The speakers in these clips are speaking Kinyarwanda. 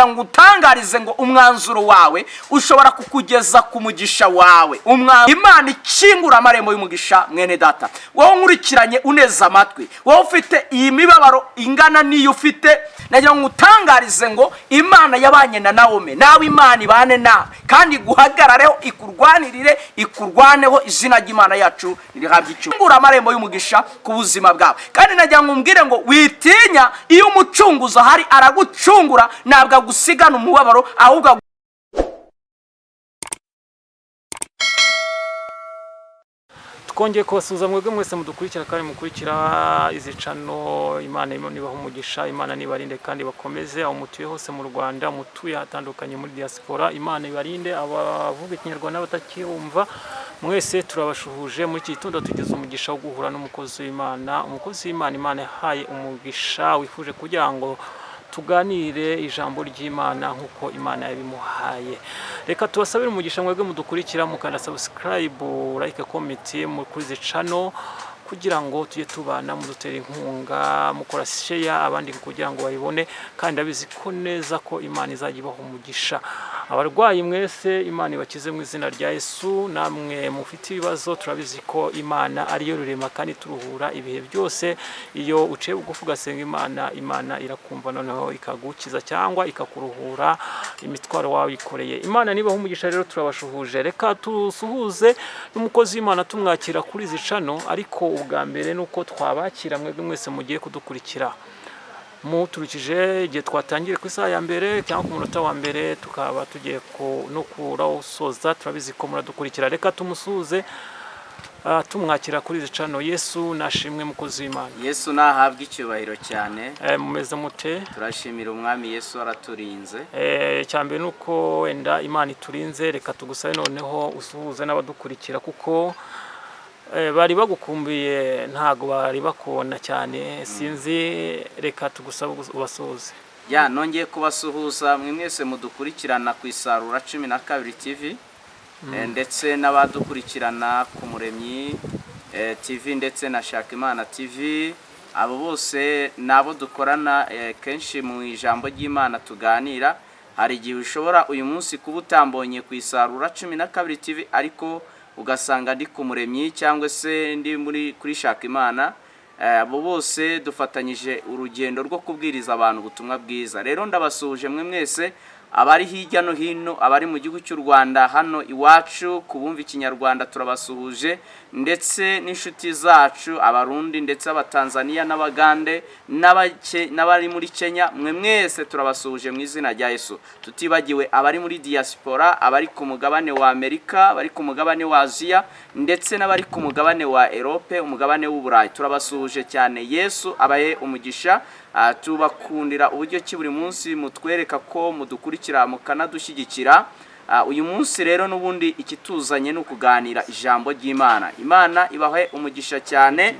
ngo utangarize ngo umwanzuro wawe ushobora kukugeza ku mugisha wawe. Imana ikingura amarembo y'umugisha mwene data. Wowe nkurikiranye uneza amatwi, wowe ufite iyi mibabaro ingana niyo ufite, nagira ngo utangarize ngo Imana yabanye na Naomi, nawe Imana ibane nawe kandi guhagarareho ikurwanirire, ikurwaneho. Izina ry'Imana yacu ririhabwa icyubahiro. Ikingura amarembo y'umugisha ku buzima bwawe. Kandi nagira ngo umbwire ngo witinya, iyo umucunguzi ahari aragucungura, ntabwo gusigana umubabaro ahubwo twongeye kubasuhuza mwebwe mwese mudukurikira kandi mukurikira izi channel. Imana nibaha umugisha, Imana nibarinde kandi bakomeze aho mutuye hose mu Rwanda, mutuye hatandukanye muri diaspora. Imana ibarinde abavuga ikinyarwanda batakiyumva, mwese turabashuhuje. Muri iki gitondo tugize umugisha wo guhura n'umukozi w'Imana. Umukozi w'Imana Imana yahaye umugisha wifuje kugira ngo tuganire ijambo ry'Imana nkuko Imana yabimuhaye. Reka tubasabire umugisha mwebwe mudukurikira, mukanda subscribe, like, comment kuri izi channel kugira ngo tujye tubana, mudutera inkunga, mukora share abandi kugira ngo bayibone. Kandi abizi ko neza ko Imana izajya ibaha umugisha. Abarwayi mwese Imana ibakize mu izina rya Yesu. Namwe mufite ibibazo turabizi ko Imana ariyo rurema kandi turuhura ibihe byose. Iyo uciye bugufi ugasenga Imana irakumva, noneho ikagukiza cyangwa ikakuruhura imitwaro wawe ikoreye. Imana nibaha umugisha. Rero turabashuhuje, reka tusuhuze n'umukozi w'Imana tumwakira kuri izi channel. Ariko ubwa mbere nuko twabakira mwebwe mwese mugiye kudukurikira muturikije igihe twatangire ku isaha ya mbere cyangwa ku munota wa mbere, tukaba tugiye no kurawusoza. Turabizi ko muradukurikira. Reka tumusuhuze tumwakira kuri izi channel. Yesu nashimwe mukozi w'Imana. Yesu nahabwa icyubahiro cyane. Mumeze mute? Turashimira umwami Yesu araturinze. Cyambere nuko wenda Imana iturinze. Reka tugusabe noneho usuhuze n'abadukurikira kuko bari bagukumbiye, ntago bari bakubona cyane. Sinzi, reka tugusaba ubasuhuze. Nongeye kubasuhuza mwe mwese mudukurikirana ku Isarura 12 TV, ndetse n'abadukurikirana ku Muremyi TV ndetse na Shakimana TV. Abo bose nabo dukorana kenshi mu ijambo ry'Imana tuganira. Hari igihe ushobora uyu munsi kuba utambonye ku Isarura 12 TV, ariko ugasanga ndi ku Muremyi cyangwa se ndi kuri Shakimana. Abo bose dufatanyije urugendo rwo kubwiriza abantu ubutumwa bwiza. Rero ndabasuhuje mwe mwese abari hirya no hino, abari mu gihugu cy'u Rwanda hano iwacu kubumva ikinyarwanda turabasuhuje, ndetse n'inshuti zacu abarundi ndetse abatanzania n'abagande n'abari muri Kenya. Mwe mwese turabasuhuje mu izina rya Yesu. Tutibagiwe abari muri diaspora, abari ku mugabane wa Amerika, abari ku mugabane wa Asia, ndetse n'abari ku mugabane wa Europe, umugabane w'Uburayi. Turabasuhuje cyane. Yesu abaye umugisha. Tubakundira uburyo ki buri munsi mutwereka ko mudukurikira mukanadushyigikira. Uyu munsi rero nubundi ikituzanye no kuganira ijambo ry'Imana. Imana ibahe umugisha cyane,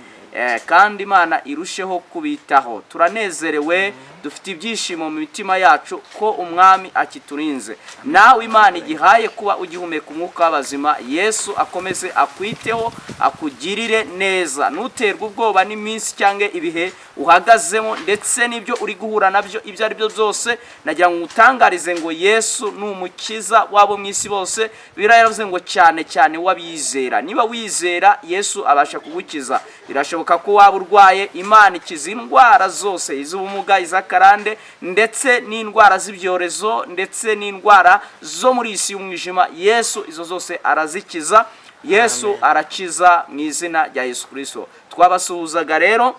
kandi Imana irusheho kubitaho. Turanezerewe, dufite ibyishimo mu mitima yacu ko umwami akiturinze. Nawe Imana igihaye kuba ugihumeka umwuka w'abazima. Yesu akomeze akwiteho, akugirire neza. Nuterwa ubwoba n'iminsi cyangwa ibihe uhagazemo ndetse n'ibyo uri guhura nabyo ibyo ari byo byose, nagira ngo utangarize ngo Yesu ni umukiza wabo mu isi bose. Biravuze ngo cyane cyane wabizera. Niba wizera Yesu abasha kugukiza. Birashoboka ko waba urwaye, Imana ikiza indwara zose, iz'ubumuga, iz'akarande, ndetse n'indwara z'ibyorezo, ndetse n'indwara zo muri isi y'umwijima. Yesu izo zose arazikiza. Yesu arakiza mu izina rya Yesu Kristo. Twabasuhuzaga rero,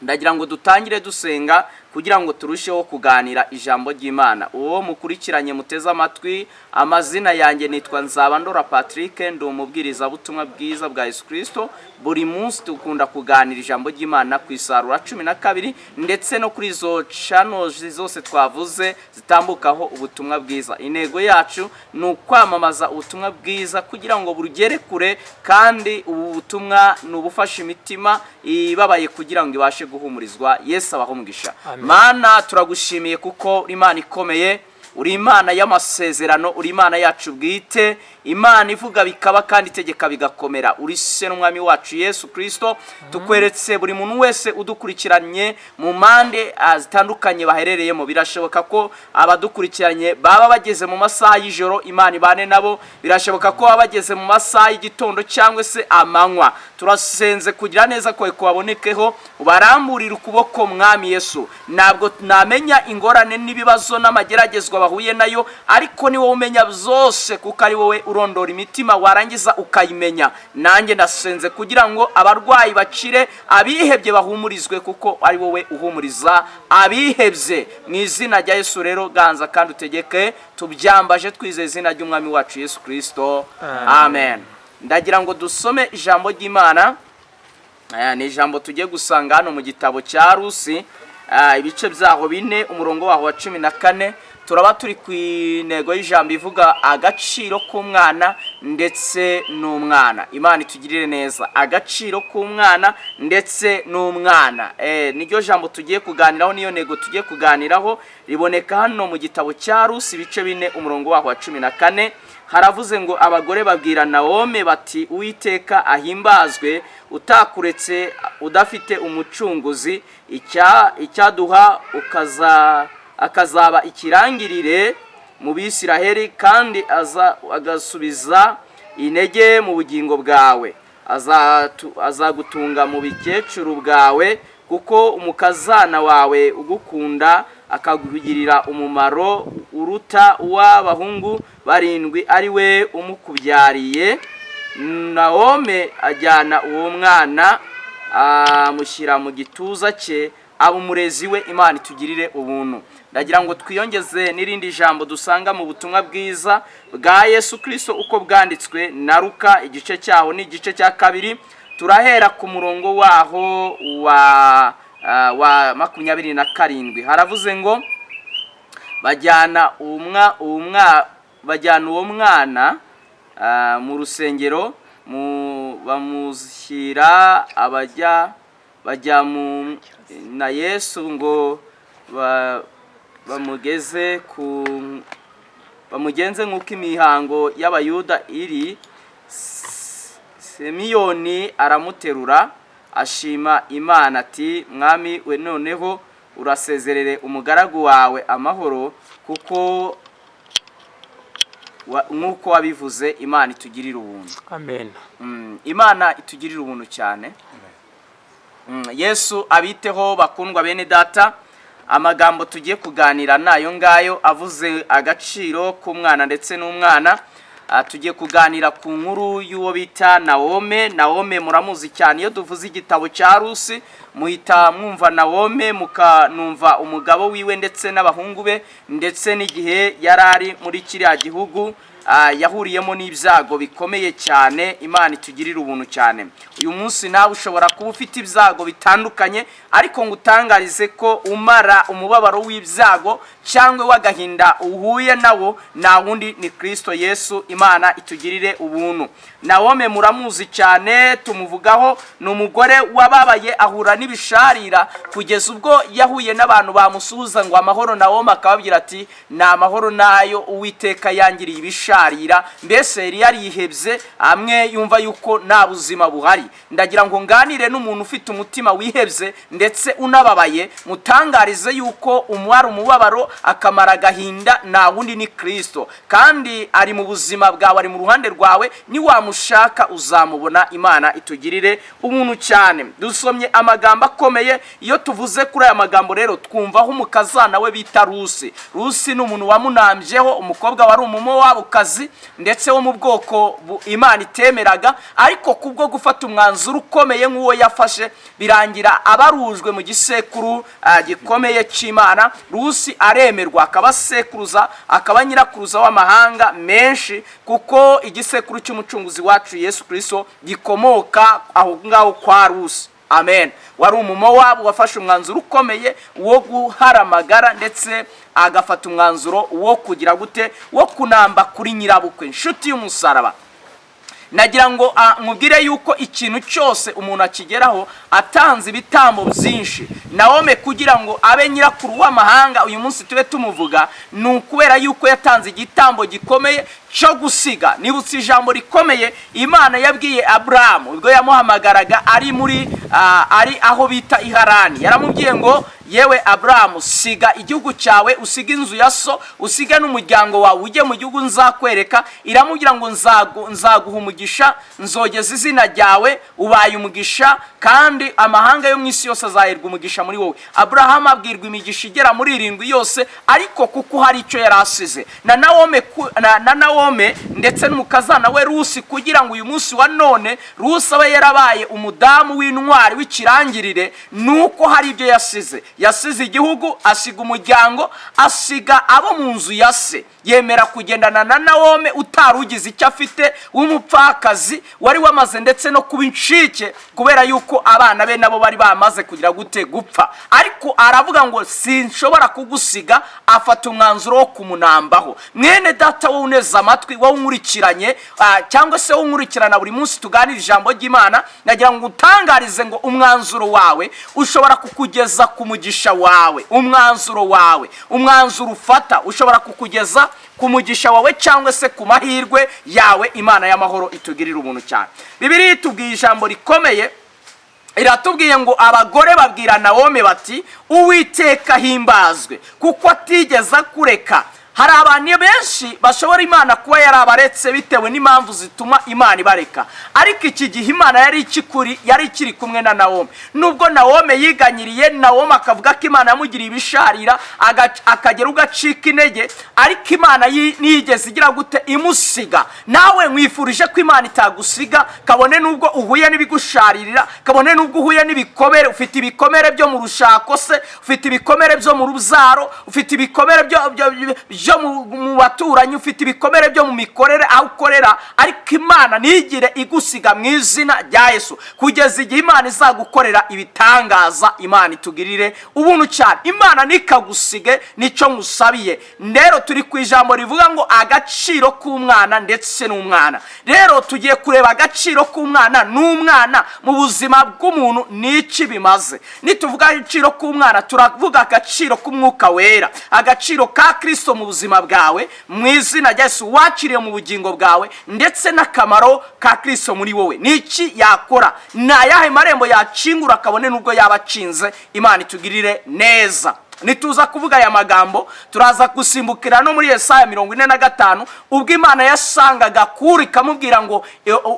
ndagira ngo dutangire dusenga kugira ngo turusheho kuganira ijambo ry'Imana. Uwo mukurikiranye muteze amatwi, amazina yanjye nitwa Nzabandora Patrick, ndi umubwiriza butumwa bwiza bwa Yesu Kristo. Buri munsi dukunda kuganira ijambo ry'Imana ku Isarura 12, ndetse no kuri izo channels zose twavuze zitambukaho ubutumwa bwiza. Intego yacu ni ukwamamaza ubutumwa bwiza kugira ngo burugere kure, kandi ubu butumwa ni ubufasha imitima ibabaye kugira ngo ibashe guhumurizwa. Yesu abaho umugisha. Mana turagushimiye kuko Imana ikomeye, uri Imana y'amasezerano, uri Imana yacu bwite. Imana ivuga bikaba kandi itegeka bigakomera. Uri se n'umwami wacu Yesu Kristo, tukweretse buri muntu wese udukurikiranye mu mande zitandukanye baherereyemo. Birashoboka ko abadukurikiranye baba bageze mu masaha y'ijoro, Imana ibane nabo. Birashoboka ko baba bageze mu masaha y'igitondo cyangwa se amanywa. Turasenze kugira neza kwawe kubabonekeho, ubaramburira ukuboko mwami Yesu. Ntabwo namenya ingorane n'ibibazo n'amageragezwa bahuye nayo, ariko ni wowe umenya byose, kuko ari wowe urondora imitima warangiza ukayimenya. Nanjye ndasenze kugira ngo abarwayi bacire, abihebye bahumurizwe, kuko ari wowe uhumuriza abihebye. Mu izina rya Yesu rero ganza kandi utegeke, tubyambaje twizeye izina ry'umwami wacu Yesu Kristo, amen. Ndagira ngo dusome ijambo ry'Imana. Ni ijambo tugiye gusanga hano mu gitabo cya Rusi, ibice byaho 4 umurongo waho wa 14. Turaba turi ku intego y'ijambo ivuga agaciro k'umwana ndetse n'umwana. Imana itugirire neza. Agaciro k'umwana ndetse n'umwana, niryo jambo tugiye kuganiraho, niyo ntego tugiye kuganiraho. Riboneka hano mu gitabo cya Rusi ibice 4 umurongo waho wa 14. Haravuze ngo abagore babwira Nawomi bati, Uwiteka ahimbazwe, utakuretse udafite umucunguzi, icyaduha akazaba ikirangirire mu Bisiraheli, kandi agasubiza intege mu bugingo bwawe. Azagutunga mu bikecuru bwawe, kuko umukazana wawe ugukunda akagugirira umumaro uruta uw'abahungu 7 ari we umukubyariye. Nawomi ajyana uwo mwana amushyira mu gituza cye, aba umurezi we. Imana itugirire ubuntu. Ndagira ngo twiyongeze n'irindi jambo dusanga mu butumwa bwiza bwa Yesu Kristo uko bwanditswe na Luka, igice cyaho ni igice cya 2. Turahera ku murongo waho wa 27. Haravuze ngo bajyana uwo mwana mu rusengero, bamushyira bajya na Yesu ngo bamugenze nk'uko imihango y'Abayuda iri. Simiyoni aramuterura ashima Imana ati, Mwami we, noneho urasezerere umugaragu wawe amahoro, kuko nk'uko wabivuze. Imana itugirire ubuntu. Amen. Imana itugirire ubuntu cyane. Yesu abiteho bakundwa bene data. Amagambo tugiye kuganira nayo ngayo avuze agaciro k'umwana ndetse n'umwana. Tugiye kuganira ku nkuru y'uwo bita Nawomi. Nawomi muramuzi cyane, iyo tuvuze igitabo cya Rusi muhita mwumva Nawomi, mukanumva umugabo wiwe ndetse n'abahungu be, ndetse n'igihe yarari muri kiriya gihugu yahuriyemo n'ibyago bikomeye cyane. Imana itugirire ubuntu cyane. Uyu munsi nawe ushobora kuba ufite ibyago bitandukanye, ariko ngutangarize ko umara umubabaro w'ibyago cyangwa w'agahinda uhuye nawo nta wundi ni Kristo Yesu. Imana itugirire ubuntu. Nawomi muramuzi cyane, tumuvugaho. Ni umugore wababaye, ahura n'ibisharira, kugeza ubwo yahuye n'abantu bamusuhuza ngo amahoro. Nawomi akababwira ati, ni amahoro nayo, Uwiteka yangiriye ibisharira. Mbese yari yarihebye, amwe yumva yuko nta buzima buhari. Ndagira ngo nganire n'umuntu ufite umutima wihebye ndetse unababaye, mutangarize yuko umwari umubabaro akamara agahinda nta wundi ni Kristo, kandi ari mu buzima bwawe, ari mu ruhande rwawe. Niwamushaka uzamubona. Imana itugirire ubuntu cyane. Dusomye amagambo akomeye. Iyo tuvuze kuri aya magambo rero twumvaho umukazana we bita Rusi. Rusi ni umuntu wamunambyeho, umukobwa wari umumowabukazi ndetse wo mu bwoko Imana itemeraga, ariko kubwo gufata umwanzuro ukomeye nk'uwo yafashe, birangira abarujwe mu gisekuru gikomeye cy'Imana. Rusi aremerwa, akaba sekuruza, akaba nyirakuruza w'amahanga menshi, kuko igisekuru cy'umucunguzi wacu Yesu Kristo gikomoka aho ngaho kwa Rusi. Amen. Wari umumowabu wafashe umwanzuro ukomeye wo guharamagara, ndetse agafata umwanzuro wo kugira gute, wo kunamba kuri nyirabukwe, inshuti y'umusaraba. nagira ngo mubwire yuko ikintu cyose umuntu akigeraho atanze ibitambo byinshi. Nawomi kugira ngo abe nyirakuru w'amahanga uyu munsi tube tumuvuga, ni ukubera yuko yatanze igitambo gikomeye cyo gusiga. Nibutse ijambo rikomeye Imana yabwiye Aburahamu ubwo yamuhamagaraga ari aho bita i Harani. Yaramubwiye ngo yewe Aburahamu, siga igihugu cyawe, usiga inzu ya so, usiga n'umuryango wawe, ujye mu gihugu nzakwereka. Iramubwira ngo nzaguha umugisha, nzogeza izina ryawe, ubaye umugisha, kandi amahanga yo mu isi yose azahirwa umugisha muri wowe. Aburahamu abwirwa imigisha igera muri 7 yose, ariko kuko hari icyo yari asize. Na Nawomi ndetse n'umukazana we Rusi, kugira ngo uyu munsi wa none Rusi abe yarabaye umudamu w'intwari w'ikirangirire, nuko hari ibyo yasize. Yasize igihugu, asiga umuryango, asiga abo mu nzu ya se. Yemera kugendana na Nawomi utarugize icyo afite, w'umupfakazi wari wamaze ndetse no kuba incike, kubera yuko abana be nabo bari bamaze kugira gupfa. Ariko aravuga ngo sinshobora kugusiga, afata umwanzuro wo kumunambaho. Mwene data wowe uneza amatwi, wowe unkurikiranye cyangwa se wowe unkurikirana buri munsi tuganira ijambo ry'Imana, nagira ngo utangarize ngo umwanzuro wawe ushobora kukugeza ku mugisha wawe. Umwanzuro wawe, umwanzuro ufata ushobora kukugeza ku mugisha wawe cyangwa se ku mahirwe yawe. Imana y'amahoro itugirira ubuntu cyane. Bibiliya itubwiye ijambo rikomeye, iratubwiye ngo abagore babwira Nawomi bati, Uwiteka himbazwe kuko atigeze akureka. Hari abantu benshi bashobora Imana kuba yarabaretse bitewe n'impamvu zituma Imana ibareka, ariko iki gihe Imana yari ikiri kumwe na Nawomi. Nubwo Nawomi yiganyiriye, Nawomi akavuga ko Imana yamugiriye ibisharira, akagera ugacika intege, ariko Imana niyigeze igira gute imusiga. Nawe mwifurije ko Imana itagusiga, kabone nubwo uhuye n'ibigusharirira, kabone nubwo uhuye n'ibikomere. Ufite ibikomere byo mu rushako se, ufite ibikomere byo mu rubyaro, ufite ibikomere byo mu baturanyi, ufite ibikomere byo mu mikorere aho ukorera, ariko Imana ntigire igusiga mu izina rya Yesu, kugeza igihe Imana izagukorera ibitangaza. Imana itugirire ubuntu cyane. Imana nikagusige, nicyo ngusabiye. Rero turi ku ijambo rivuga ngo agaciro k'umwana ndetse n'umwana. Rero tugiye kureba agaciro k'umwana n'umwana mu buzima bw'umuntu n'iki bimaze. Nituvuga agaciro k'umwana, turavuga agaciro k'umwuka wera, agaciro ka Kristo mu buzima bwawe, mu izina rya Yesu, wakiriye mu bugingo bwawe, ndetse n'akamaro ka Kristo muri wowe. Niki yakora? Na yahe marembo yakingura kabone nubwo yabacinze. Imana itugirire neza. Nituza kuvuga aya magambo, turaza gusimbukira no muri Yesaya 45, ubwo Imana yasangaga Kuro ikamubwira ngo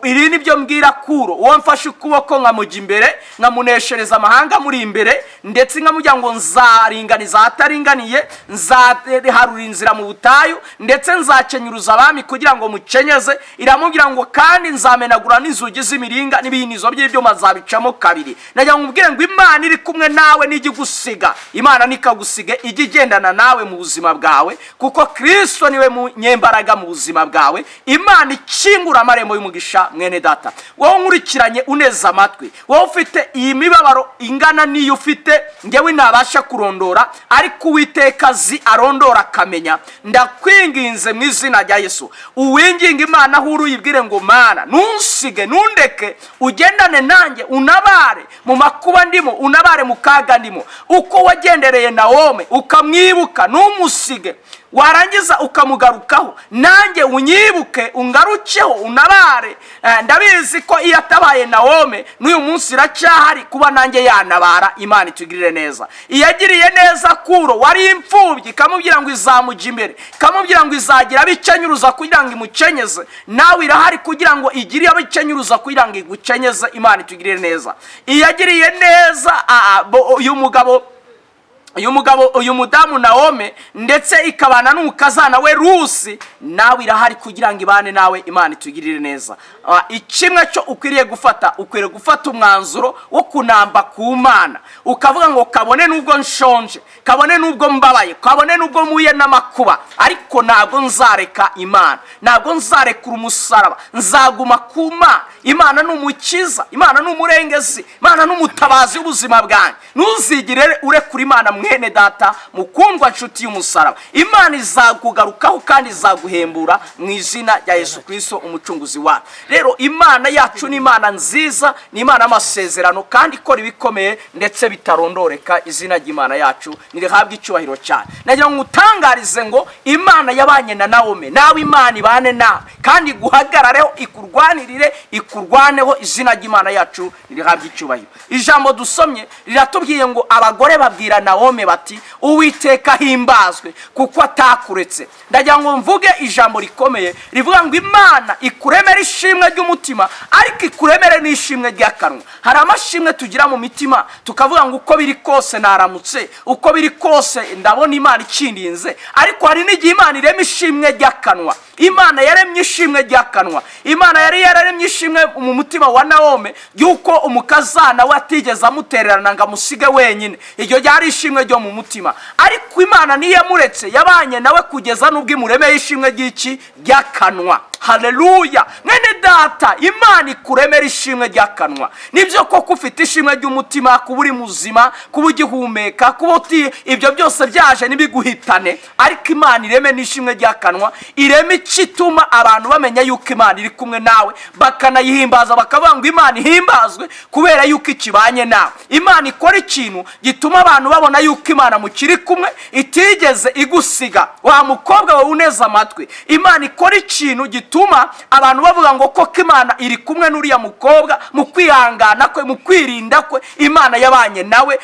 iri ni byo mbwira Kuro, uwo mfashe ukuboko nkamujya imbere, nkamuneshereza amahanga muri imbere, ndetse nkamujya ngo nzaringaniza ahataringaniye, nzaharura inzira mu butayu, ndetse nzakenyuruza abami kugira ngo mukenyeze. Iramubwira ngo kandi nzamenagura n'inzugi z'imiringa n'ibihinizo by'ibyuma zabicamo kabiri. Nagira ngo ubwire ngo Imana iri kumwe nawe n'igigusiga. Imana gusige ijye igendana nawe mu buzima bwawe, kuko Kristo niwe munyembaraga mu buzima bwawe. Imana ikingura amarembo y'umugisha. Mwene data wowe nkurikiranye uneza amatwi, wowe ufite iyi mibabaro ingana niyo ufite, ngewe nabasha kurondora, ariko Uwiteka azi arondora akamenya. Ndakwinginze mu izina rya Yesu, uwinginga Imana aho uri uyibwire ngo Mana ntusige, nundeke, ugendane nanjye, unabare mu makuba ndimo, unabare mu kaga ndimo. Uko wagendereye Nawomi ukamwibuka, numusige, warangiza ukamugarukaho, nanjye unyibuke, ungarukeho, unabare. Ndabizi ko iyo atabaye Nawomi n'uyu munsi iracyahari kuba nanjye yanabara. Imana itugirire neza. Iyagiriye neza Kuro wari imfubyi, ikamubwira ngo izamujya imbere, ikamubwira ngo izagira abicenyuruza kugira ngo imukenyeze, nawe irahari kugira ngo igire abicenyuruza kugira ngo igukenyeze. Imana itugirire neza. Iyagiriye neza uyu mudamu Nawomi, ndetse ikabana n'umukazana we Rusi, nawe irahari kugira ngo ibane nawe. Imana itugirire neza. Ikimwe cyo ukwiriye gufata umwanzuro wo kunamba ku Mana, ukavuga ngo kabone nubwo nshonje, kabone nubwo mbabaye, kabone nubwo muye n'amakuba, ariko ntabwo nzareka Imana, ntabwo nzarekura umusaraba, nzaguma ku Mana. Imana n'umukiza, Imana n'umurengezi, Imana n'umutabazi w'ubuzima bwanjye. Ntuzigire urekura Imana mwene data mukundwa nshuti y'umusaraba, Imana izakugarukaho kandi izaguhembura mu izina rya Yesu Kristo umucunguzi wacu. Rero Imana yacu ni Imana nziza, ni Imana y'amasezerano kandi ikora ibikomeye ndetse bitarondoreka. Izina ry'Imana yacu nirihabwe icyubahiro cyane. Nagira ngo utangarize ngo Imana yabanye na Naomi, nawe Imana ibane nawe kandi guhagarareho, ikurwanirire, ikurwaneho. Izina ry'Imana yacu nirihabwe icyubahiro. Ijambo dusomye riratubwiye ngo abagore babwira Naomi bati Uwiteka himbazwe kuko atakuretse. Ndagira ngo mvuge ijambo rikomeye rivuga ngo Imana ikuremere ishimwe ry'umutima ariko ikuremere n'ishimwe ry'akanwa. Hari amashimwe tugira mu mitima tukavuga ngo uko biri kose naramutse, uko biri kose ndabona Imana ikindinze, ariko hari n'igihe Imana irema ishimwe ry'akanwa. Imana yaremye ishimwe ry'akanwa. Imana yari yararemye ishimwe mu mutima wa Naomi yuko umukazana we atigeze amutererana ngo amusige wenyine. Iryo ryari ishimwe ryo mu mutima, ariko Imana niyamuretse yabanye nawe kugeza n'ubwo imuremeye ishimwe ry'iki ry'akanwa. Haleluya. Mwene data, Imana ikuremera ishimwe ry'akanwa. Nibyo koko ufite ishimwe ry'umutima, kuba uri muzima, kuba ugihumeka, kuba ibyo byose byaje nibiguhitane, ariko Imana ireme n'ishimwe ry'akanwa, ireme ikituma abantu bamenya yuko Imana iri kumwe nawe, bakanayihimbaza bakavuga ngo Imana ihimbazwe kubera yuko ikibanye nawe. Imana ikora ikintu gituma abantu babona yuko Imana mukiri kumwe, itigeze igusiga. Wa mukobwa we uneza amatwi, Imana ikora ikintu gituma abantu bavuga ngo koko Imana iri kumwe n'uriya mukobwa mu kwihangana kwe, mu kwirinda kwe. Imana yabanye nawe,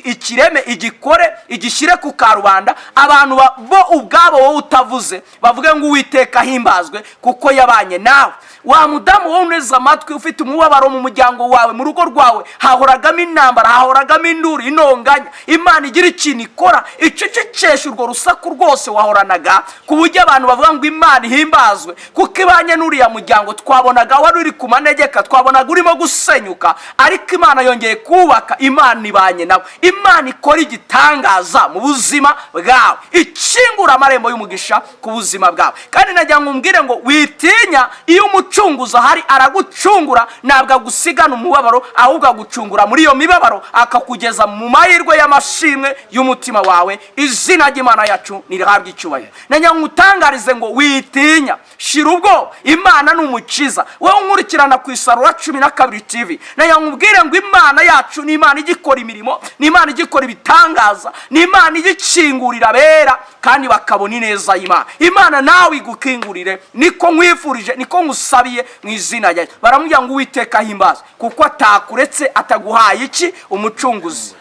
ikireme, igikore, igishyire ku karubanda, abantu bo ubwabo wowe utavuze bavuge ngo Uwiteka himbazwe kuko yabanye nawe. Wa mudamu wowe uneza amatwi ufite umubabaro mu muryango wawe, mu rugo rwawe hahoragamo intambara, hahoragamo induru, intonganya, Imana igira ikintu ikora icecekesha urwo rusaku rwose wahoranaga, ku buryo abantu bavuga ngo Imana ihimbazwe kuko ibanye n'uriya muryango. Twabonaga wari uri ku manegeka, twabonaga urimo gusenyuka, ariko Imana yongeye kubaka. Imana ibanye nawe. Imana ikora igitangaza mu buzima bwawe, ikingura amarembo y'umugisha ku buzima bwawe. Kandi nagira ngo umbwire ngo witinya, iyo umucunguzi ahari aragucungura, ntabwo agusigana umubabaro, ahubwo agucungura muri iyo mibabaro akakugeza mu mahirwe y'amashimwe y'umutima wawe. Izina ry'Imana yacu nirihabwe icyubahiro. Nagira ngo utangarize ngo witinya, shira ubwo, Imana ni umukiza. Wowe unkurikirana ku Isarura 12 TV, nagira ngo ubwire ngo Imana yacu ni Imana igikora imirimo, ni Imana igikora ibitangaza, ni Imana igikingurira abera kandi bakabona ineza y'Imana. Imana nawe igukingurire, niko nkwifurije, niko ngusabiye mu izina ryayo. Baramubwira ngo Uwiteka himbazwe kuko atakuretse, ataguhaye iki? Umucunguzi.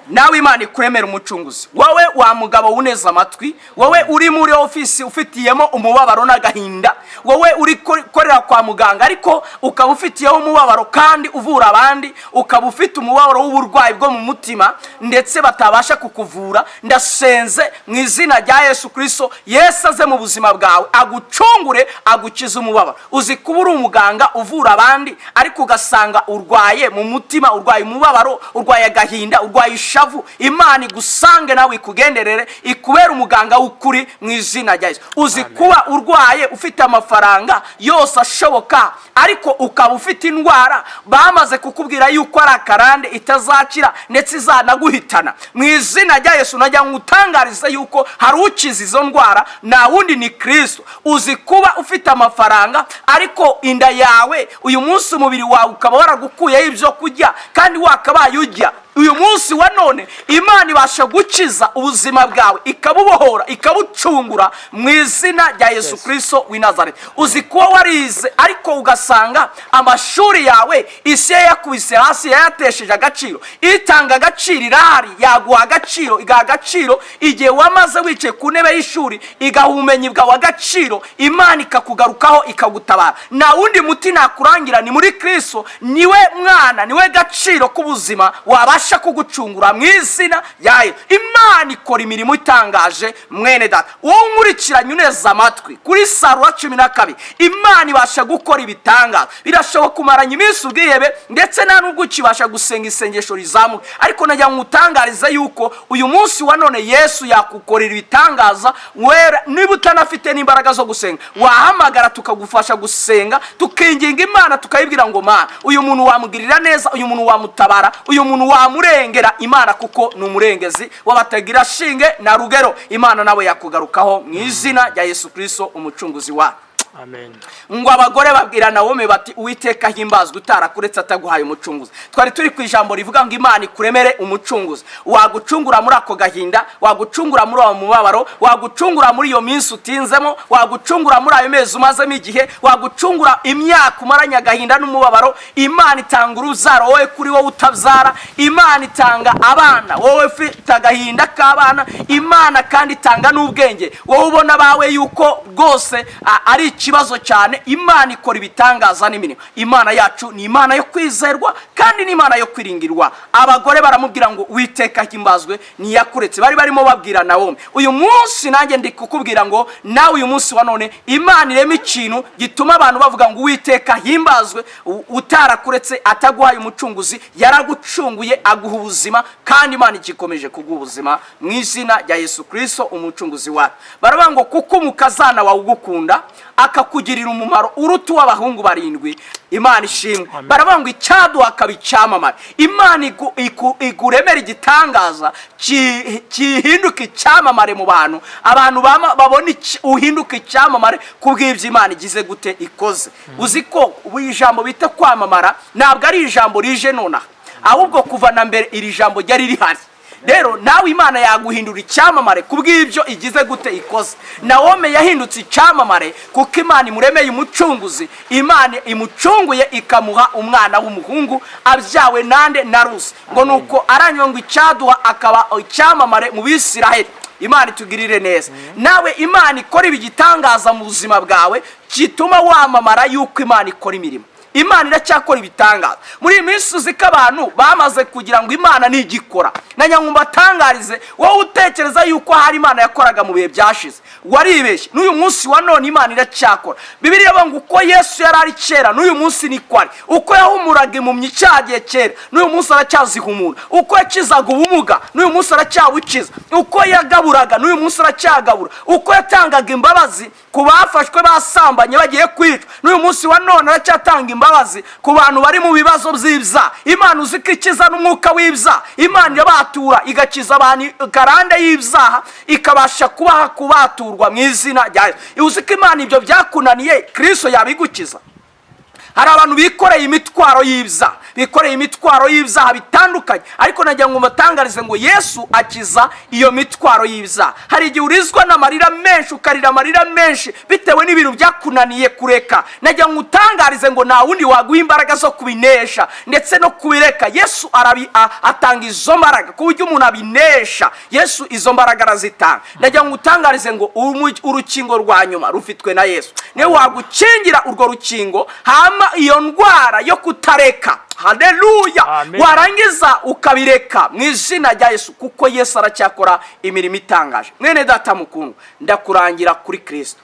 Nawe Imana ikuremera umucunguzi. Wowe wa mugabo uneza amatwi, wowe uri muri ofisi ufitiyemo umubabaro n'agahinda, wowe uri korera kwa muganga ariko ukaba ufitiyeho umubabaro kandi uvura abandi, ukaba ufite umubabaro w'uburwayi bwo mu mutima ndetse batabasha kukuvura, ndasenze mu izina rya Yesu Kristo, Yesu aze mu buzima bwawe agucungure, agukize umubabaro. Uzi kuba uri umuganga uvura abandi ariko ugasanga urwaye mu mutima, urwaye umubabaro, urwaye agahinda, urwaye ishavu. Imana igusange nawe ikugenderere, ikubera umuganga w'ukuri mu izina rya Yesu. Uzi kuba urwaye ufite amafaranga yose ashoboka ariko ukaba ufite indwara bamaze kukubwira yuko ari akarande itazakira ndetse izanaguhitana. Mu izina rya Yesu najya ngutangariza yuko hari ukiza izo ndwara, na wundi ni Kristo. Uzi kuba ufite amafaranga ariko inda yawe uyu munsi umubiri wawe ukaba waragukuyeho ibyo kurya kandi wakabaye urya. Uyu munsi wa none Imana ibasha gukiza ubuzima bwawe, ikabubohora, ikabucungura mu izina rya Yesu Kristo w'i Nazareti. Uzi kuba warize ariko ugasanga amashuri yawe isi yakubise hasi, yayatesheje agaciro. Itanga agaciro irahari, yaguha agaciro, igaha agaciro igihe wamaze wicaye ku ntebe y'ishuri, igaha ubumenyi bwawe agaciro. Imana ikakugarukaho, ikagutabara. Na wundi muti nakurangira ni muri Kristo, niwe mwana, niwe gaciro k'ubuzima wabasha kugucungura mu izina yayo. Imana ikora imirimo itangaje mwene data. Wowe unkurikiranye uneza amatwi kuri Isarura 12, Imana ibasha gukora ibitangaza. Birashoboka kumaranya iminsi ubwihebe ndetse nta nubwo ukibasha gusenga isengesho rizamuka, ariko najya ngutangariza yuko uyu munsi wa none Yesu yakukorera ibitangaza. Wera niba utanafite n'imbaraga zo gusenga, wahamagara tukagufasha gusenga, tukinginga Imana tukayibwira ngo Mana, uyu muntu wamugirira neza, uyu muntu wamutabara, uyu muntu wamurengera Imana kuko ni umurengezi w'abatagira shinge na rugero. Imana nawe yakugarukaho mu izina rya Yesu Kristo umucunguzi wacu. Amen. Ngo abagore babwira Nawomi bati Uwiteka himbazwe utarakuretse ataguhaye umucunguzi. Twari turi ku ijambo rivuga ngo Imana ikuremere umucunguzi, wagucungura muri ako gahinda, wagucungura muri uwo mubabaro, wagucungura muri iyo minsi utinzemo, wagucungura muri ayo mezi umazemo igihe, wagucungura imyaka umaranye agahinda n'umubabaro. Imana itanga uruzaro wowe kuri wowe utabyara, Imana itanga abana wowe ufite agahinda k'abana, Imana kandi itanga n'ubwenge wowe ubona bawe yuko rwose ari ikibazo cyane. Imana ikora ibitangaza n'imirimo. Imana yacu ni Imana yo kwizerwa kandi ni Imana yo kwiringirwa. Abagore baramubwira ngo Uwiteka himbazwe ntiyakuretse. Bari barimo babwira Nawomi. Uyu munsi nanjye ndi kukubwira ngo nawe uyu munsi wa none Imana irema ikintu gituma abantu bavuga ngo Uwiteka himbazwe utarakuretse ataguhaye umucunguzi. Yaragucunguye aguha ubuzima kandi Imana igikomeje kuguha ubuzima mu izina rya Yesu Kristo umucunguzi wacu. Baravuga ngo kuko umukazana wawe ugukunda akakugirira umumaro uruta w'abahungu 7. Imana ishimwe. Baravuga ngo icyaduha akaba icyamamare. Imana iguremera igitangaza kihinduka icyamamare mu bantu. Abantu babona uhinduka icyamamare kubw'ibyo Imana igize gute ikoze. Uzi ko ijambo bita kwamamara ntabwo ari ijambo rije nonaha, ahubwo kuva na mbere iri jambo ryari rihari. Rero nawe Imana yaguhindura icyamamare kubw'ibyo igize gute ikoze. Nawomi yahindutse icyamamare kuko Imana imuremeye umucunguzi. Imana imucunguye ikamuha umwana w'umuhungu abyawe nande na Rusi. Ngo nuko aranywa ngo icyaduha akaba icyamamare mu Bisiraheli. Imana itugirire neza. Nawe Imana ikora ibigitangaza mu buzima bwawe kituma wamamara yuko Imana ikora imirimo. Imana iracyakora ibitangaza. Muri iyi minsi uzi ko abantu bamaze kugira ngo Imana ntigikora. Nanyangumba atangarize wowe utekereza yuko hari Imana yakoraga mu bihe byashize, waribeshye. N'uyu munsi wa none Imana iracyakora. Bibiliya ivuga ngo uko Yesu yari ari kera n'uyu munsi ni kwari. Uko yahumuraga impumyi cyagiye kera n'uyu munsi aracyazihumura. Uko yakizaga ubumuga n'uyu munsi aracyabukiza. Uko yagaburaga n'uyu munsi aracyagabura. Uko yatangaga imbabazi ku bafashwe basambanye bagiye kwicwa n'uyu munsi wa none aracyatanga imbabazi ku bantu bari mu bibazo by'ibyaha. Imana uzi ko ikiza n'umwuka w'ibyaha. Imana irabatura igakiza abantu karande y'ibyaha ikabasha kubaturwa mu izina ryayo. Uzi ko Imana ibyo byakunaniye Kristo yabigukiza. Hari abantu bikoreye imitwaro y'ibyaha, bikoreye imitwaro y'ibyaha bitandukanye, ariko nagira ngo mbatangarize ngo Yesu akiza iyo mitwaro y'ibyaha. Hari igihe urizwa n'amarira menshi, ukarira amarira menshi bitewe n'ibintu byakunaniye kureka. Nagira ngo utangarize ngo nta wundi waguha imbaraga zo kubinesha ndetse no kubireka. Yesu atanga izo mbaraga ku buryo umuntu abinesha. Yesu izo mbaraga arazitanga. Nagira ngo utangarize ngo urukingo rwa nyuma rufitwe na Yesu. Niwe wagukingira urwo rukingo hama iyo ndwara yo kutareka. Haleluya. Warangiza ukabireka mu izina rya Yesu kuko Yesu aracyakora imirimo itangaje. Mwene data mukundwa, ndakurangira kuri Kristo.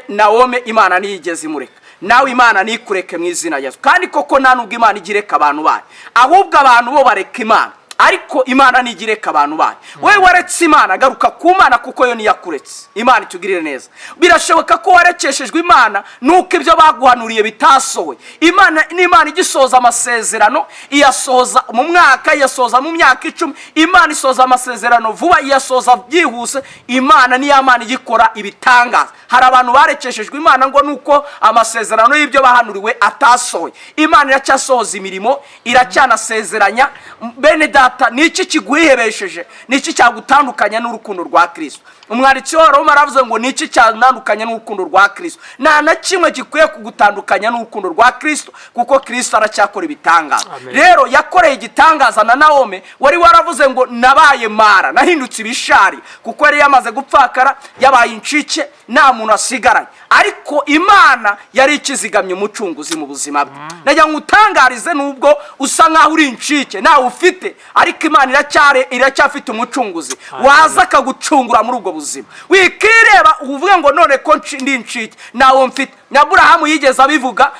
Nawomi Imana niyigeze imureka. Nawe Imana nikureke mu izina rya Yesu. Kandi koko nta nubwo Imana igireka abantu bayo, ahubwo abantu bo bareka Imana. Ariko Imana nigireka abantu bayo. Wewe waretse Imana, garuka ku Mana kuko yo niyakuretse. Imana itugirire neza. Birashoboka ko warekeshejwe Imana nuko ibyo baguhanuriye bitasohoye. Imana ni Imana igisoza amasezerano, iyasoza mu mwaka, iyasoza mu myaka 10. Imana isoza amasezerano vuba, iyasoza byihuse. Imana ni Imana igikora ibitangaza. Hari abantu barekeshejwe Imana ngo nuko amasezerano y'ibyo bahanuriwe atasohoye. Imana iracyasohoza imirimo, iracyanasezeranya. Bene data, niki kiguhebesheje? Niki cyagutandukanya n'urukundo rwa Kristo? Umwanditsi wa Roma aravuze ngo niki cyandukanya n'urukundo rwa Kristo? Nta na kimwe gikwiye kugutandukanya n'urukundo rwa Kristo kuko Kristo aracyakora ibitangaza. Rero yakoreye igitangaza na Nawomi, wari waravuze ngo nabaye mara, nahindutse ibishari kuko yari yamaze gupfakara, yabaye incike, nta muntu asigaranye. Ariko Imana yari ikizigamye umucunguzi mu buzima bwe. Najya ngutangarize nubwo usa nkaho uri incike nawe ufite, ariko Imana iracyafite umucunguzi waza akagucungura muri ubwo buzima. Wikireba uvuge ngo none ko ndi incike nawe mfite. Aburahamu yigeze abivuga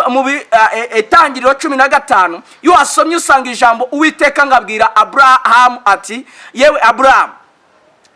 mu Itangiriro 15. Iyo wasomye usanga ijambo Uwiteka ngabwira Aburahamu ati, yewe Aburahamu,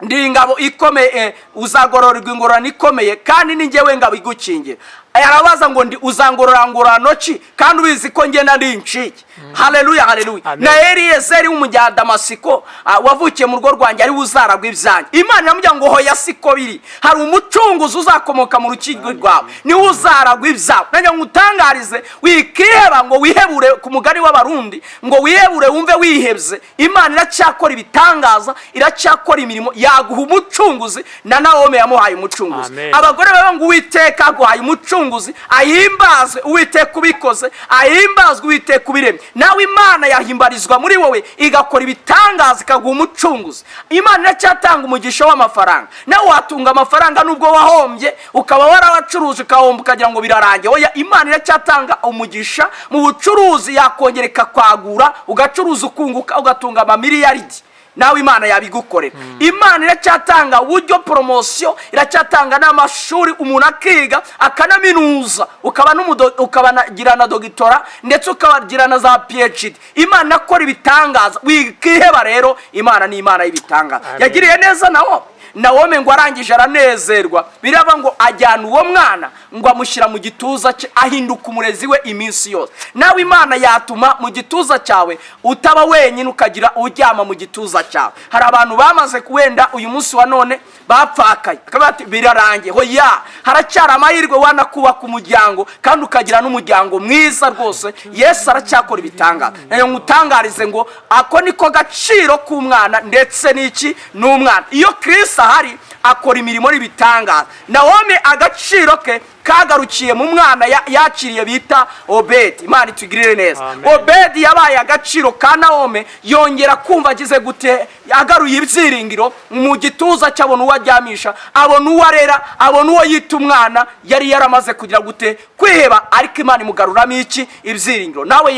ndi ingabo ikomeye, uzagororerwa ingororano ikomeye kandi ni njyewe ngabo igukingira. arabaza ngo ndi uzangororangorano ki kandi ubizi ko ngenda ndi incike. Haleluya haleluya. Na Eliyezeri w'umunyadamasiko wavukiye mu rugo rwanjye ari uzaragwa ibyanjye. Imana iramubwira ngo hoya siko biri, hari umucunguzi uzakomoka mu rukigo rwawe ni uzaragwa ibyawe. Nanjye ngutangarize wikiheba ngo wihebure ku mugani w'abarundi ngo wihebure wumve wihebye. Imana iracyakora ibitangaza, iracyakora imirimo, yaguha umucunguzi. Na Naomi yamuhaye umucunguzi. Abagore baba ngo Uwiteka aguhaye umucunguzi, ahimbazwe Uwiteka ubikoze, ahimbazwe Uwiteka ubiremye. Nawe Imana yahimbarizwa muri wowe igakora ibitangaza ikaguha umucunguzi. Imana iracyatanga umugisha w'amafaranga. Nawe watunga amafaranga nubwo wahombye ukaba warawacuruje ukahomba ukagira ngo birarangiye. Oya, Imana iracyatanga umugisha mu bucuruzi, yakongereka kwagura ugacuruza ukunguka ugatunga amamiliyaridi. Nawe Imana yabigukorera. Imana iracyatanga uburyo promotion, iracyatanga n'amashuri umuntu akiga akanaminuza ukabanagira na doctora ndetse ukabagira na za PhD. Imana akora ibitangaza. Wikiheba rero, Imana ni Imana y'ibitangaza. Yagiriye neza Naomi ngo arangije aranezerwa, biraba ngo ajyana uwo mwana ngo amushyira mu gituza cye, ahinduka umurezi we iminsi yose. Nawe Imana yatuma mu gituza cyawe utaba wenyine ukagira uryama mu gituza cyawe. Hari abantu bamaze kuwenda uyu munsi wa none bapfakaye akabati birarangiye. Hoya, haracyari amahirwe wanakubaka umuryango kandi ukagira n'umuryango mwiza rwose. Yesu aracyakora ibitangaza. Nayo ngutangarize ngo ako niko gaciro k'umwana ndetse n'iki n'umwana. Iyo Kristo ahari akora imirimo n'ibitangaza. Naomi agaciro ke kagarukiye mu mwana yakiriye bita Obedi. Imana itugirire neza. Obedi yabaye agaciro ka Naomi, yongera kumva agize gute, agaruye ibyiringiro mu gituza cyabona uwaryamisha, abona uwarera, abona uwo yita umwana. Yari yaramaze kugira gute kwiheba, ariko Imana imugaruramo iki ibyiringiro. Nawe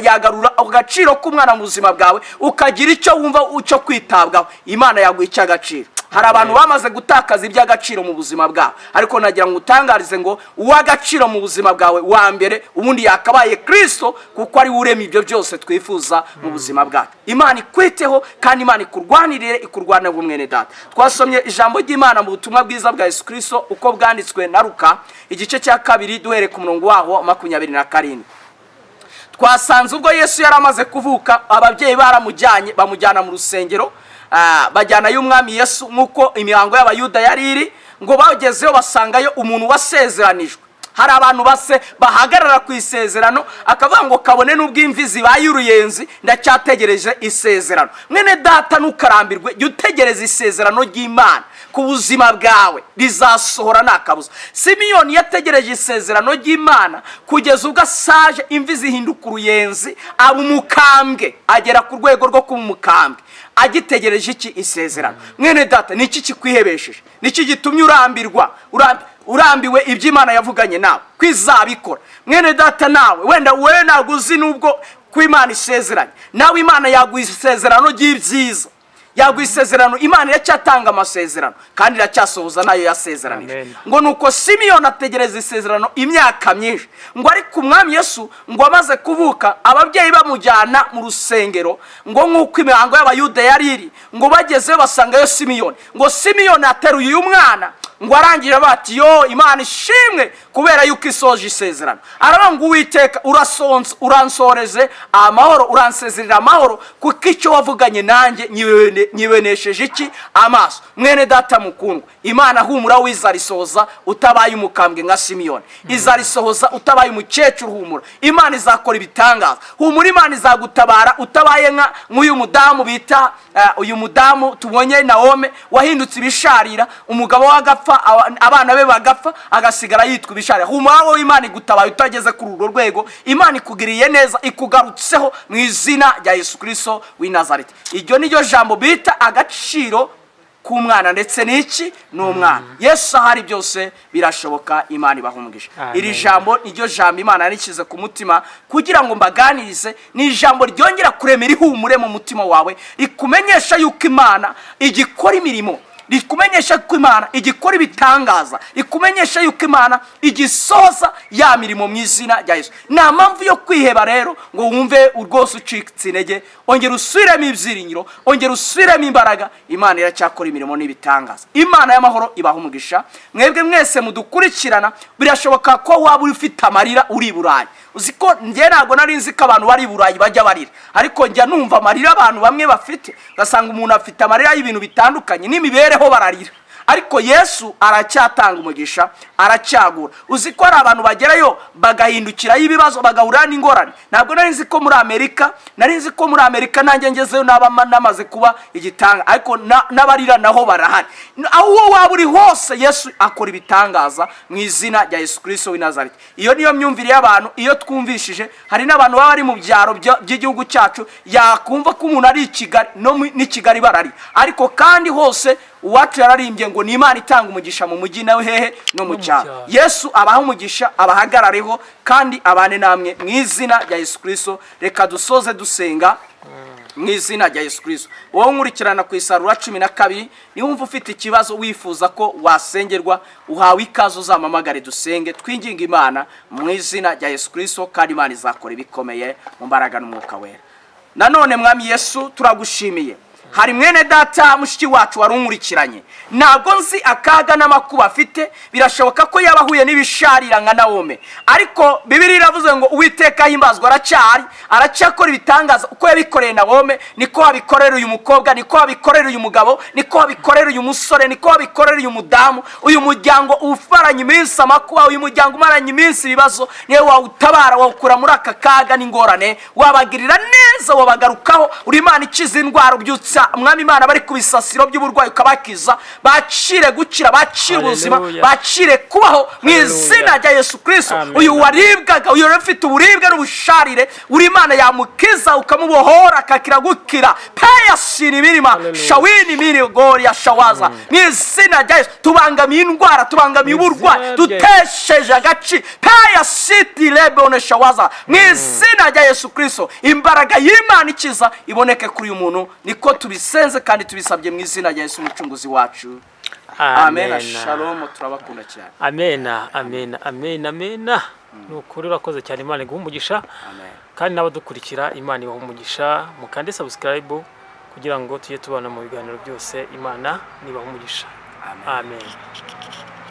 yagarura agaciro k'umwana mu buzima bwawe ukagira icyo wumva ucyo kwitabwaho. Imana yaguha icyo agaciro. Hari abantu bamaze gutakaza iby'agaciro mu buzima bwawe, ariko nagira ngo utangarize ngo uw'agaciro mu buzima bwawe wa mbere ubundi yakabaye Kristo, kuko ari urema ibyo byose twifuza mu buzima bwacu. Imana ikwiteho kandi Imana ikurwanirire, ikurwanira mwene data. Twasomye ijambo ry'Imana mu butumwa bwiza bwa Yesu Kristo uko bwanditswe na Luka igice cya 2 duhere ku murongo waho 27. Twasanze ubwo Yesu yaramaze kuvuka, ababyeyi baramujyanye bamujyana mu rusengero, bajyana y'umwami Yesu nkuko imihango y'abayuda yari iri. Ngo bagezeyo basangayo umuntu wasezeranijwe. Hari abantu bahagarara ku isezerano akavuga ngo kabone n'ubw'imvi zibaye uruyenzi ndacyategereje isezerano. Mwene data ntukarambirwe, jya utegereza isezerano ry'Imana ku buzima bwawe, rizasohora nakabuza. Simiyoni yategereje isezerano ry'Imana kugeza ubwo asaje, imvi zihinduka uruyenzi, aba umukambwe, agera ku rwego rwo kuba umukambwe, agitegereje iki isezerano. Mwene data, niki kikwihebesheje? Niki gitumye urambiwe iby'Imana yavuganye nawe kwizabikora? Mwene data, nawe wenda wewe naguzi nubwo kw'Imana isezeranye, nawe Imana yaguha isezerano ry'ibyiza, yaguha isezerano. Imana iracyatanga amasezerano kandi iracyasohoza nayo yasezeranije. Ngo nuko Simiyoni ategereza isezerano imyaka myinshi. Ngo ariko umwami Yesu ngo amaze kuvuka, ababyeyi bamujyana mu rusengero ngo nkuko imihango y'abayuda yari iri. Ngo bagezeyo basangayo Simiyoni. Ngo Simiyoni ateruye uyu mwana, ngo arangije bati yo Imana ishimwe kubera yuko isoje isezerano. Aravuga ngo Uwiteka uransoreze amahoro, uransezerera amahoro, kuko icyo wavuganye nanjye nyibenesheje iki amaso. Mwene data mukundwa, Imana humura wizarisohoza utabaye umukambwe nka Simiyoni, izarisohoza utabaye umukecuru. Humura, Imana izakora ibitangaza. Humura, Imana izagutabara utabaye nk'uyu mudamu bita uyu mudamu tubonye Naomi wahindutse ibisharira, umugabo wagapfa, abana be bagapfa, agasigara yitwa ibisharira. Humura wowe, Imana igutabaye utageze kuri urwo rwego. Imana ikugiriye neza, ikugarutseho mu izina rya Yesu Kristo w'i Nazareti. Iryo niryo jambo bita agaciro k'umwana ndetse n'iki n'umwana. Yesu ahari byose birashoboka. Imana ibahumugisha. Iri jambo iryo jambo Imana yanikize ku mutima kugira ngo mbaganirize. Ni ijambo ryongera kuremera ihumure mu mutima wawe, rikumenyesha yuko Imana igikora imirimo rikumenyesha ko Imana igikora ibitangaza, rikumenyesha yuko Imana igisoza ya mirimo mu izina rya Yesu. Nta mpamvu yo kwiheba rero ngo wumve rwose ucitse intege. Ongera usubiremo ibyiringiro, ongera usubiremo imbaraga. Imana iracyakora imirimo n'ibitangaza. Imana y'amahoro ibaha umugisha. Mwebwe mwese mudukurikirana, birashoboka ko waba ufite amarira uri i Burayi. Uziko njye ntabwo nari nzi ko abantu bari i Burayi bajya barira, ariko njya numva amarira abantu bamwe bafite, ugasanga umuntu afite amarira y'ibintu bitandukanye n'imibereho bararira. Ariko Yesu aracyatanga umugisha, aracyagura. Uziko hari abantu bagerayo bagahindukira y'ibibazo, bagahura n'ingorane. Ntabwo nari nzi ko muri Amerika, nanjye ngezeyo namaze kuba igitanga, ariko n'abarira naho barahari. Aho waba uri hose Yesu akora ibitangaza mu izina rya Yesu Kristo w'i Nazareti. Iyo niyo myumvire y'abantu. Iyo twumvishije, hari n'abantu baba bari mu byaro by'igihugu cyacu, yakumva ko umuntu ari i Kigali, ni Kigali barari, ariko kandi hose uwacu yararimbye ngo ni Imana itanga umugisha mu mujyi nawe hehe no mu cyaro. Yesu abaha umugisha, abahagarareho kandi abane namwe mu izina rya Yesu Kristo. Reka dusoze dusenga mu izina rya Yesu Kristo. Wowe nkurikirana ku Isarura 12, niwumva ufite ikibazo wifuza ko wasengerwa, uhawe ikaze, uzamamagare dusenge, twinginga Imana mu izina rya Yesu Kristo, kandi Imana izakora ibikomeye mu mbaraga n'umwuka wera. Nanone Mwami Yesu turagushimiye. Hari mwene data mushiki wacu warunkurikiranye, ntabwo nzi akaga n'amakuba afite, birashoboka ko yabahuye n'ibisharira nka Nawomi, ariko Bibiliya iravuze ngo Uwiteka himbazwa aracyakora ibitangaza. Uko yabikoreye Nawomi, niko abikorera uyu mukobwa, niko abikorera uyu mugabo, niko abikorera uyu musore, niko abikorera uyu mudamu. Uyu muryango ufaranye iminsi amakuba, uyu muryango umaranye iminsi ibibazo, niwe wawutabara, wawukura muri aka kaga n'ingorane, wabagirira neza, wabagarukaho. Uri Imana ikiza indwara, ubyutsa Mwami Imana bari ku bisasiro by'uburwayi ukabakiza, bacire gukira, bacire ubuzima, bacire kubaho mu izina rya Yesu Kristo. Uyu waribwaga, uyu ufite uburibwe n'ubusharire, uri Imana yamukiza ukamubohora akakira gukira. Paya siri birima shawini miri gori ya shawaza mu izina rya Yesu. Tubangamiye indwara, tubangamiye uburwayi, dutesheje agaci. Paya siti lebone shawaza mu izina rya Yesu Kristo. Imbaraga y'Imana ikiza iboneke kuri uyu muntu, niko tubisenze kandi tubisabye mu izina rya Yesu umucunguzi wacu. Amen. Shalom, turabakunda cyane. Amen. Nukuri urakoze cyane, Imana iguhe umugisha. Kandi n'abadukurikira, Imana ibahe umugisha. Mukande subscribe kugira ngo tujye tubana mu biganiro byose. Imana nibahe umugisha. Amen.